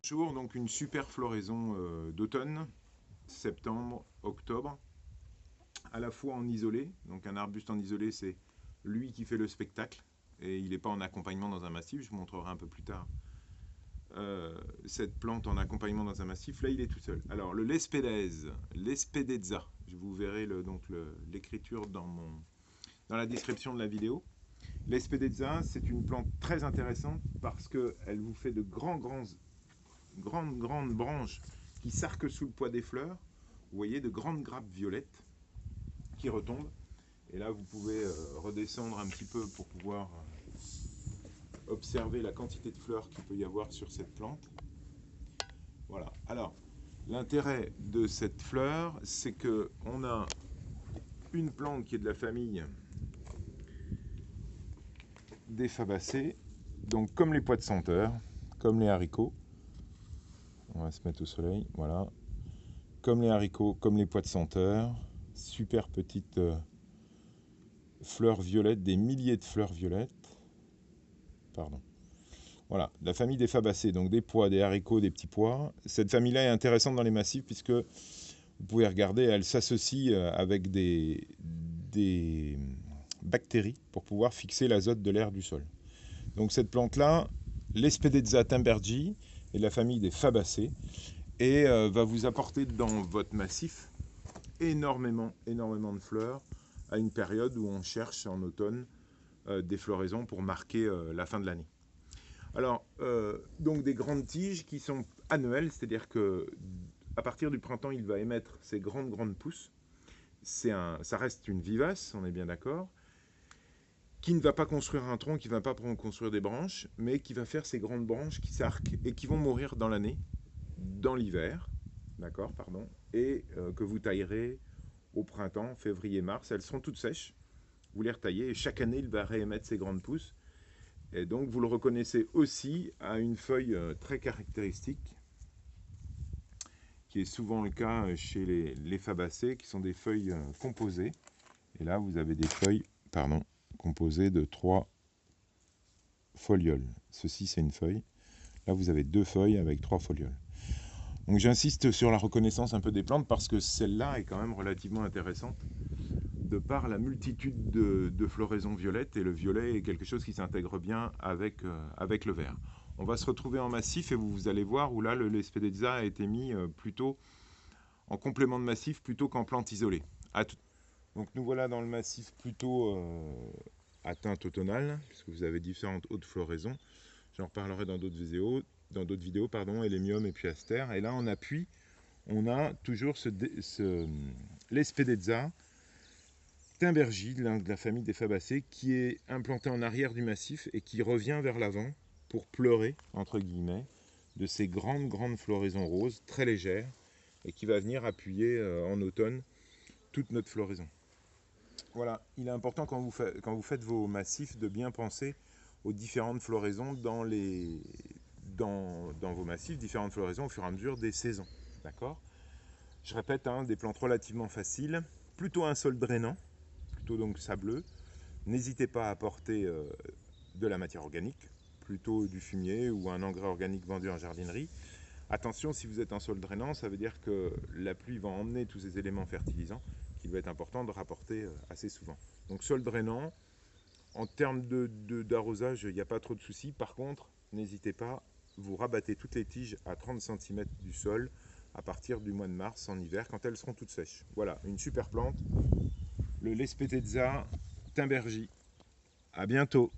Bonjour, donc une super floraison d'automne, septembre, octobre, à la fois en isolé. Donc un arbuste en isolé, c'est lui qui fait le spectacle et il n'est pas en accompagnement dans un massif. Je vous montrerai un peu plus tard cette plante en accompagnement dans un massif. Là, il est tout seul. Alors le l'Espedeza, vous verrez l'écriture dans la description de la vidéo. L'Espedeza, c'est une plante très intéressante parce qu'elle vous fait de grandes branches qui s'arquent sous le poids des fleurs. Vous voyez de grandes grappes violettes qui retombent. Et là, vous pouvez redescendre un petit peu pour pouvoir observer la quantité de fleurs qu'il peut y avoir sur cette plante. Voilà. Alors, l'intérêt de cette fleur, c'est que on a une plante qui est de la famille des fabacées, donc comme les pois de senteur, comme les haricots. On va se mettre au soleil, voilà. Comme les haricots, comme les pois de senteur. Super petites fleurs violettes, des milliers de fleurs violettes. Pardon. Voilà, la famille des fabacées, donc des pois, des haricots, des petits pois. Cette famille-là est intéressante dans les massifs puisque vous pouvez regarder, elle s'associe avec des bactéries pour pouvoir fixer l'azote de l'air du sol. Donc cette plante-là, l'Espedeza timbergi, est de la famille des fabacées et va vous apporter dans votre massif énormément de fleurs à une période où on cherche en automne des floraisons pour marquer la fin de l'année. Alors, donc des grandes tiges qui sont annuelles, c'est-à-dire que à partir du printemps, il va émettre ces grandes pousses. Ça reste une vivace, on est bien d'accord, qui ne va pas construire un tronc, qui ne va pas construire des branches, mais qui va faire ces grandes branches qui s'arquent et qui vont mourir dans l'année, dans l'hiver, d'accord, pardon, et que vous taillerez au printemps, février-mars. Elles seront toutes sèches, vous les retaillez et chaque année, il va réémettre ces grandes pousses. Et donc, vous le reconnaissez aussi à une feuille très caractéristique, qui est souvent le cas chez les fabacées, qui sont des feuilles composées. Et là, vous avez des feuilles, composées de 3 folioles. Ceci, c'est une feuille. Là, vous avez 2 feuilles avec 3 folioles. Donc, j'insiste sur la reconnaissance un peu des plantes parce que celle-là est quand même relativement intéressante de par la multitude de floraisons violettes, et le violet est quelque chose qui s'intègre bien avec le vert. On va se retrouver en massif et vous allez voir où là l'Espedeza a été mis plutôt en complément de massif plutôt qu'en plante isolée. Donc nous voilà dans le massif plutôt à teinte automnale, puisque vous avez différentes hautes floraisons. J'en reparlerai dans d'autres vidéos, Hélémium et puis Astère. Et là en appui, on a toujours l'Espedeza timbergi de la famille des fabacées qui est implanté en arrière du massif et qui revient vers l'avant pour pleurer, entre guillemets, de ces grandes floraisons roses, très légères, et qui va venir appuyer en automne toute notre floraison. Voilà, il est important quand vous faites vos massifs de bien penser aux différentes floraisons dans vos massifs, différentes floraisons au fur et à mesure des saisons. D'accord ? Je répète, des plantes relativement faciles, plutôt un sol drainant, plutôt donc sableux. N'hésitez pas à apporter de la matière organique, plutôt du fumier ou un engrais organique vendu en jardinerie. Attention, si vous êtes en sol drainant, ça veut dire que la pluie va emmener tous ces éléments fertilisants qu'il va être important de rapporter assez souvent. Donc sol drainant, en termes d'arrosage, il n'y a pas trop de soucis. Par contre, n'hésitez pas, vous rabattez toutes les tiges à 30 cm du sol à partir du mois de mars en hiver, quand elles seront toutes sèches. Voilà, une super plante, le l'Espedeza timbergi. À bientôt.